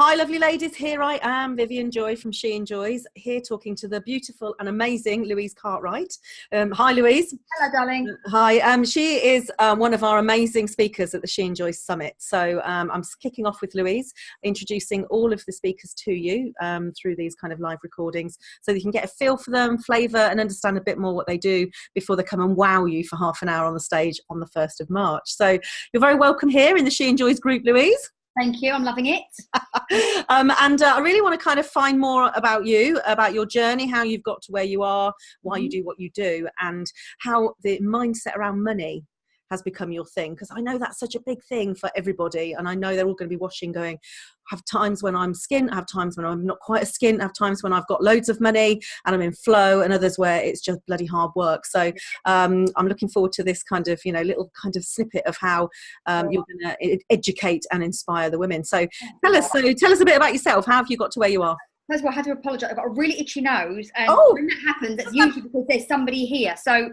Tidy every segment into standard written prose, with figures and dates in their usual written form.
Hi, lovely ladies. Here I am, Vivienne Joy from She Enjoys, here talking to the beautiful and amazing Louise Cartwright. Hi, Louise. Hello, darling. Hi. She is one of our amazing speakers at the She Enjoys Summit. So I'm kicking off with Louise, introducing all of the speakers to you through these kind of live recordings, so that you can get a feel for them, flavour, and understand a bit more what they do before they come and wow you for half an hour on the stage on the 1st of March. So you're very welcome here in the She Enjoys group, Louise. Thank you. I'm loving it. I really want to kind of find more about you, about your journey, how you've got to where you are, why you do what you do, and how the mindset around money has become your thing. Because I know that's such a big thing for everybody. And I know they're all going to be watching going, I have times when I'm skint, I have times when I'm not quite a skint, I have times when I've got loads of money and I'm in flow, and others where it's just bloody hard work. So I'm looking forward to this kind of, little kind of snippet of how you're going to educate and inspire the women. So tell us a bit about yourself. How have you got to where you are? First of all, I had to apologise. I've got a really itchy nose, and Oh. when that happens, that's usually because there's somebody here. So,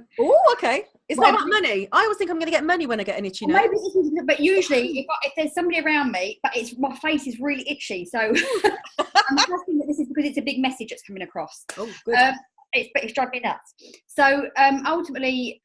okay. Is that about money? I always think I'm going to get money when I get an itchy nose. Maybe it is, but usually, if there's somebody around me, but my face is really itchy, so I'm guessing that this is because it's a big message that's coming across. Oh, good. It's driving me nuts. So, ultimately,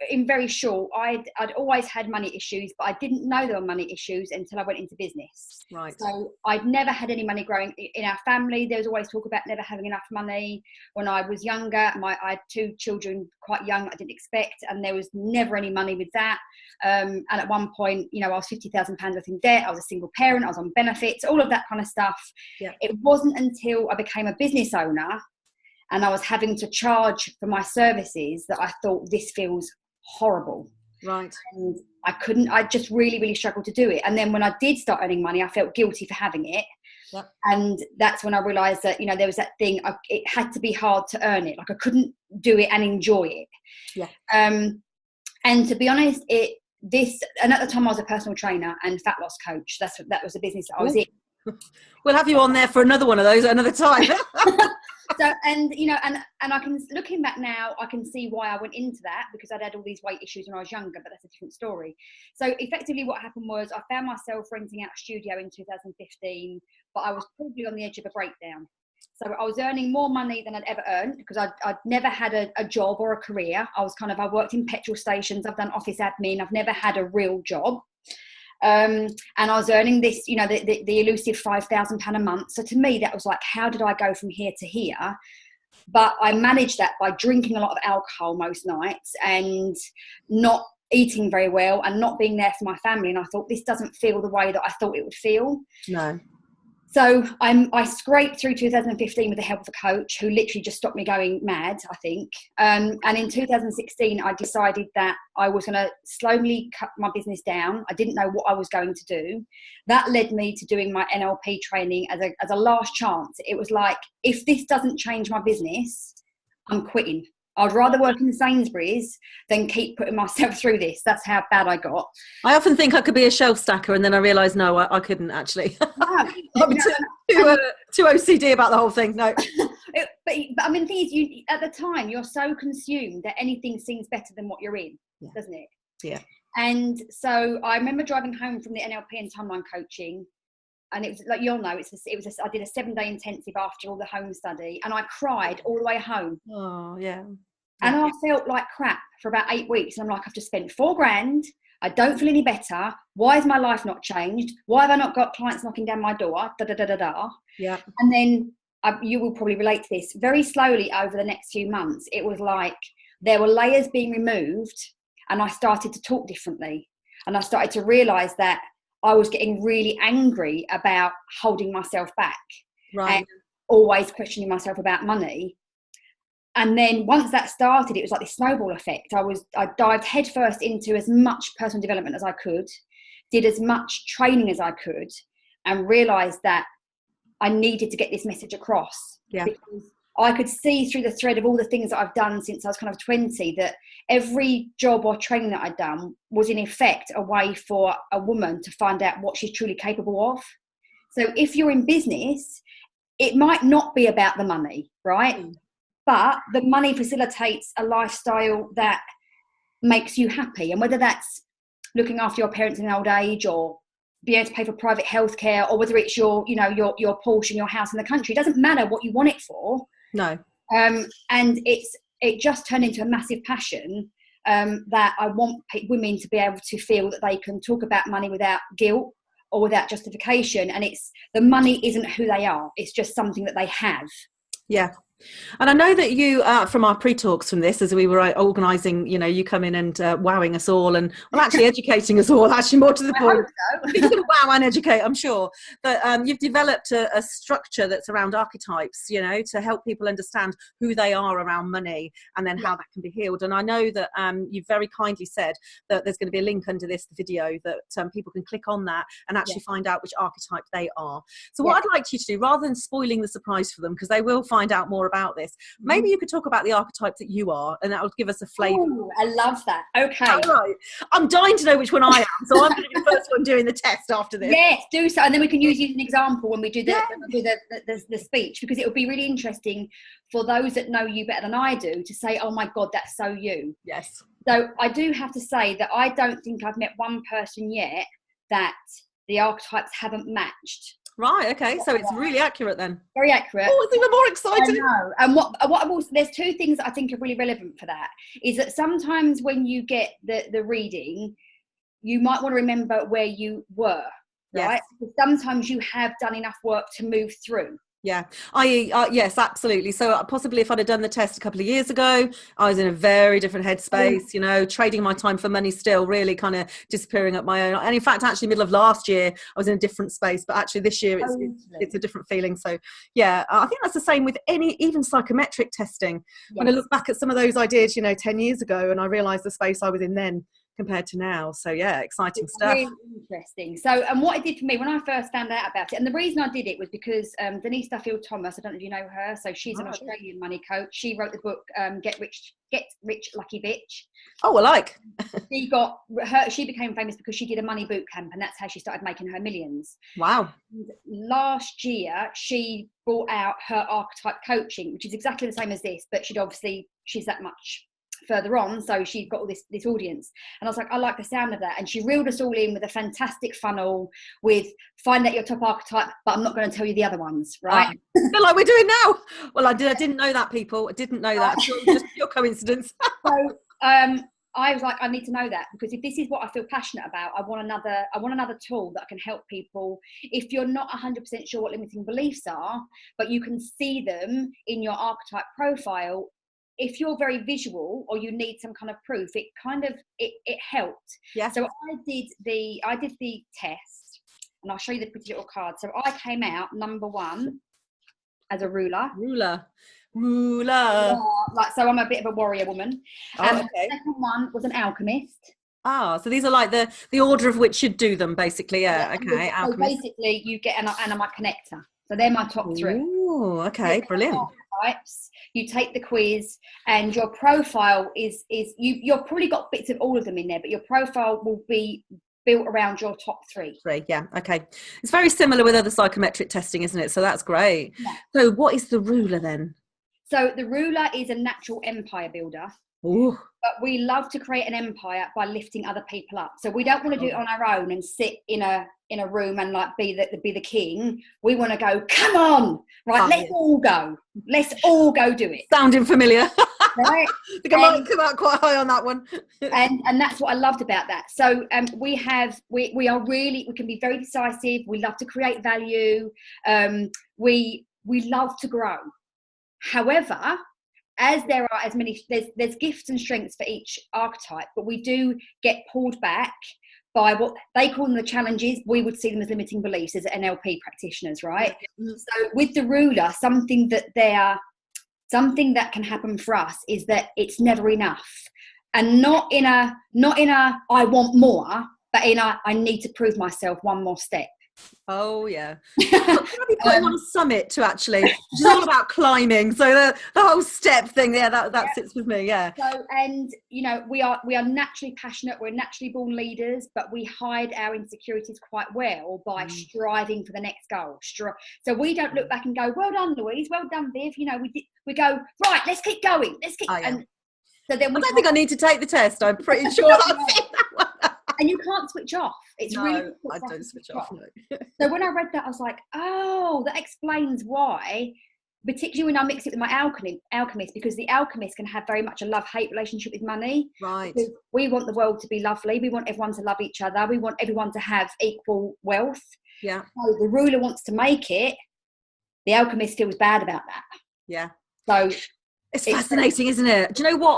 in very short, I'd always had money issues, but I didn't know there were money issues until I went into business. Right. So I'd never had any money growing in our family. There was always talk about never having enough money. When I was younger, I had 2 children quite young, I didn't expect, and there was never any money with that. And at one point, I was £50,000 worth in debt. I was a single parent. I was on benefits, all of that kind of stuff. Yeah. It wasn't until I became a business owner and I was having to charge for my services that I thought, this feels horrible. Right. And I just really, really struggled to do it. And then when I did start earning money, I felt guilty for having it. Yep. And that's when I realised that, there was that thing, it had to be hard to earn it. Like I couldn't do it and enjoy it. Yeah. And to be honest, and at the time I was a personal trainer and fat loss coach. That was the business that I was in. We'll have you on there for another one of those at another time. So, and I can, looking back now, I can see why I went into that, because I'd had all these weight issues when I was younger, but that's a different story. So effectively what happened was I found myself renting out a studio in 2015, but I was probably on the edge of a breakdown. So I was earning more money than I'd ever earned, because I'd never had a job or a career. I worked in petrol stations, I've done office admin, I've never had a real job. And I was earning this, the elusive £5,000 a month. So to me, that was like, how did I go from here to here? But I managed that by drinking a lot of alcohol most nights and not eating very well and not being there for my family. And I thought, this doesn't feel the way that I thought it would feel. No. So I scraped through 2015 with the help of a coach who literally just stopped me going mad, I think. And in 2016, I decided that I was going to slowly cut my business down. I didn't know what I was going to do. That led me to doing my NLP training as a last chance. It was like, if this doesn't change my business, I'm quitting. I'd rather work in Sainsbury's than keep putting myself through this. That's how bad I got. I often think I could be a shelf stacker, and then I realise, no, I couldn't actually. I'm too OCD about the whole thing. No. But I mean, the thing is, at the time, you're so consumed that anything seems better than what you're in, doesn't it? Yeah. And so I remember driving home from the NLP and timeline coaching, and it was like, you'll know, I did a 7-day intensive after all the home study, and I cried all the way home. Oh, yeah. And I felt like crap for about 8 weeks. And I'm like, I've just spent £4,000. I don't feel any better. Why has my life not changed? Why have I not got clients knocking down my door? Yeah. And then you will probably relate to this. Very slowly over the next few months, it was like there were layers being removed, and I started to talk differently. And I started to realise that I was getting really angry about holding myself back. Right. And always questioning myself about money. And then once that started, it was like this snowball effect. I dived headfirst into as much personal development as I could, did as much training as I could, and realised that I needed to get this message across. Yeah. Because I could see through the thread of all the things that I've done since I was kind of 20, that every job or training that I'd done was in effect a way for a woman to find out what she's truly capable of. So if you're in business, it might not be about the money, right? But the money facilitates a lifestyle that makes you happy. And whether that's looking after your parents in old age, or be able to pay for private healthcare, or whether it's your, you know, your Porsche and your house in the country. It doesn't matter what you want it for. No. And it just turned into a massive passion, that I want women to be able to feel that they can talk about money without guilt or without justification. And the money isn't who they are. It's just something that they have. Yeah. And I know that you, from our pre-talks from this, as we were organising, you know, you come in and wowing us all, and well, actually educating us all, actually more to the point. You can wow and educate, I'm sure. But you've developed a structure that's around archetypes, you know, to help people understand who they are around money, and then how that can be healed. And I know that you've very kindly said that there's going to be a link under this video that people can click on that and actually find out which archetype they are. So what I'd like you to do, rather than spoiling the surprise for them, because they will find out more about this, maybe you could talk about the archetype that you are, and that will give us a flavour. Ooh, I love that. Okay. All right. I'm dying to know which one I am, so I'm going to be the first one doing the test after this. Yes, do so, and then we can use you as an example when we do the speech, because it would be really interesting for those that know you better than I do to say, oh my God, that's so you. Yes. So I do have to say that I don't think I've met one person yet that the archetypes haven't matched. Right, okay, so it's really accurate then. Very accurate. Oh, it's even more exciting. I know. And what I've also, there's two things that I think are really relevant for that, is that sometimes when you get the reading, you might want to remember where you were, right? Because sometimes you have done enough work to move through. Yeah, yes, absolutely. So possibly if I'd have done the test a couple of years ago, I was in a very different headspace, you know, trading my time for money, still really kind of disappearing at my own. And in fact, actually middle of last year, I was in a different space, but actually this year it's a different feeling. So yeah, I think that's the same with even psychometric testing. When I look back at some of those I did, you know, 10 years ago, and I realized the space I was in then compared to now. So yeah, exciting stuff. Really interesting. So, and what it did for me when I first found out about it, and the reason I did it was because Denise Duffield Thomas, I don't know if you know her, so she's an Australian money coach. She wrote the book Get Rich Lucky Bitch. Oh, I like. She became famous because she did a money boot camp, and that's how she started making her millions. Wow. And last year she brought out her archetype coaching, which is exactly the same as this, but she's that much further on, so she's got all this audience, and I was like, I like the sound of that. And she reeled us all in with a fantastic funnel with find out your top archetype, but I'm not going to tell you the other ones, right? Like we're doing now. Well, I didn't know that, people. I didn't know that. It's just pure coincidence. So I was like, I need to know that, because if this is what I feel passionate about, I want another tool that can help people. If you're not 100% sure what limiting beliefs are, but you can see them in your archetype profile, if you're very visual or you need some kind of proof, it helped. Yeah. So I did the test, and I'll show you the pretty little card. So I came out number 1 as a ruler. Like, so I'm a bit of a warrior woman. And the second one was an alchemist. Ah, so these are like the order of which you'd do them, basically. Yeah. Okay. So basically, you get an animite connector. So they're my top 3. Oh, okay, brilliant. Types. You take the quiz, and your profile is you've probably got bits of all of them in there, but your profile will be built around your top 3. Yeah, okay. It's very similar with other psychometric testing, isn't it? So that's great. Yeah. So what is the ruler then? So the ruler is a natural empire builder. Ooh. But we love to create an empire by lifting other people up. So we don't want to do it on our own and sit in a room and like be the king. We want to go, come on, right? Let's all go. Let's all go do it. Sounding familiar. Right? I think I might come out quite high on that one. and that's what I loved about that. So we can be very decisive. We love to create value. We love to grow. However, as there are there's gifts and strengths for each archetype, but we do get pulled back by what they call them the challenges. We would see them as limiting beliefs as NLP practitioners, right? So with the ruler, something that can happen for us is that it's never enough, and not in a I want more, but in a I need to prove myself one more step. Oh yeah. Can be put on a summit to actually, which is all about climbing. So the whole step thing, that sits with me. Yeah. So, and you know, we are naturally passionate. We're naturally born leaders, but we hide our insecurities quite well by striving for the next goal. So we don't look back and go, "Well done, Louise. Well done, Viv." You know, we go, right. Let's keep going. Let's keep. And so then I don't think I need to take the test. I'm pretty sure I've seen that one. And you can't switch off. It's really I don't switch off. No. So when I read that, I was like, oh, that explains why. Particularly when I mix it with my alchemist, because the alchemist can have very much a love-hate relationship with money. Right. Because we want the world to be lovely. We want everyone to love each other. We want everyone to have equal wealth. Yeah. So the ruler wants to make it. The alchemist feels bad about that. Yeah. So it's fascinating, isn't it? Do you know what?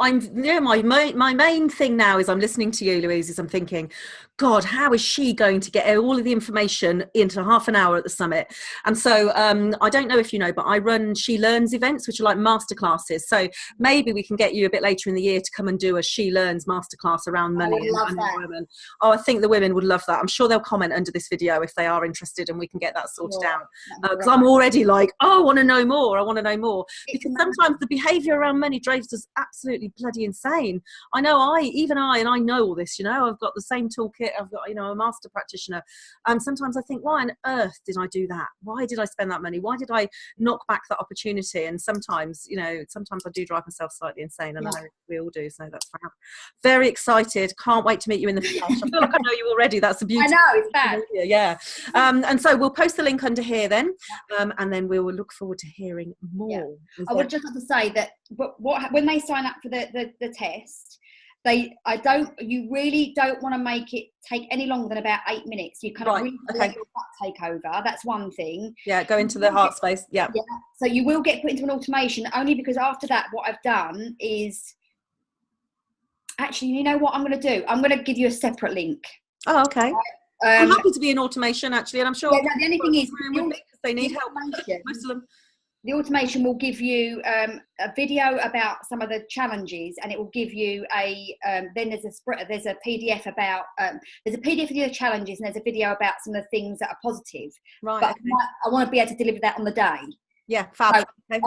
My main thing now is I'm listening to you, Louise, is I'm thinking, God, how is she going to get all of the information into half an hour at the summit? And so I don't know if you know, but I run She Learns events, which are like masterclasses. So maybe we can get you a bit later in the year to come and do a She Learns masterclass around money and women. Oh, I think the women would love that. I'm sure they'll comment under this video if they are interested, and we can get that sorted out. Because I'm already like, oh, I want to know more. I want to know more. Because sometimes the behaviour around money drives us absolutely bloody insane. I know and I know all this, you know, I've got the same toolkit, I've got, you know, a master practitioner. And sometimes I think, why on earth did I do that? Why did I spend that money? Why did I knock back that opportunity? And sometimes, you know, sometimes I do drive myself slightly insane, and I know we all do, so that's fab. Very excited, can't wait to meet you in the flesh. I feel like I know you already. That's a beautiful. I know, it's bad. Yeah. And so we'll post the link under here then, and then we will look forward to hearing more. I would just have to say that when they sign up for the test, you really don't want to make it take any longer than about 8 minutes. You kind of really let your gut take over. That's one thing. Yeah, go into the heart space. Yeah. So you will get put into an automation, only because after that, what I've done is actually, you know what I'm going to do? I'm going to give you a separate link. Oh, okay. I'm happy to be in automation actually, and I'm sure. The only thing is, they need help. Most of them. The automation will give you a video about some of the challenges, and it will give you then there's a PDF about there's a PDF of the challenges, and there's a video about some of the things that are positive. Right. But I want to be able to deliver that on the day. Yeah, fab. So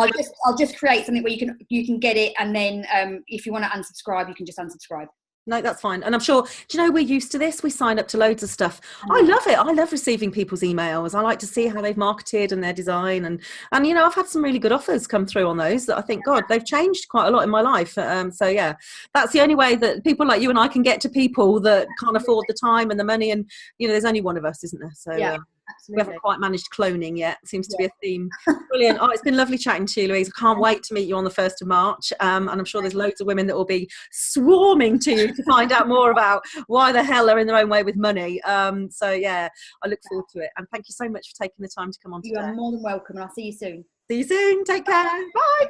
I'll just create something where you can get it, and then if you want to unsubscribe, you can just unsubscribe. No, that's fine. And I'm sure, do you know, we're used to this. We sign up to loads of stuff. I love it. I love receiving people's emails. I like to see how they've marketed and their design. And you know, I've had some really good offers come through on those that I think, God, they've changed quite a lot in my life. So yeah, that's the only way that people like you and I can get to people that can't afford the time and the money. And, you know, there's only one of us, isn't there? So we haven't quite managed cloning yet. Seems to be a theme. Brilliant. Oh, it's been lovely chatting to you, Louise. I can't wait to meet you on the 1st of March. And I'm sure there's loads of women that will be swarming to you to find out more about why the hell they're in their own way with money. So yeah, I look forward to it. And thank you so much for taking the time to come on today. You are more than welcome, and I'll see you soon. See you soon. Take care. Bye.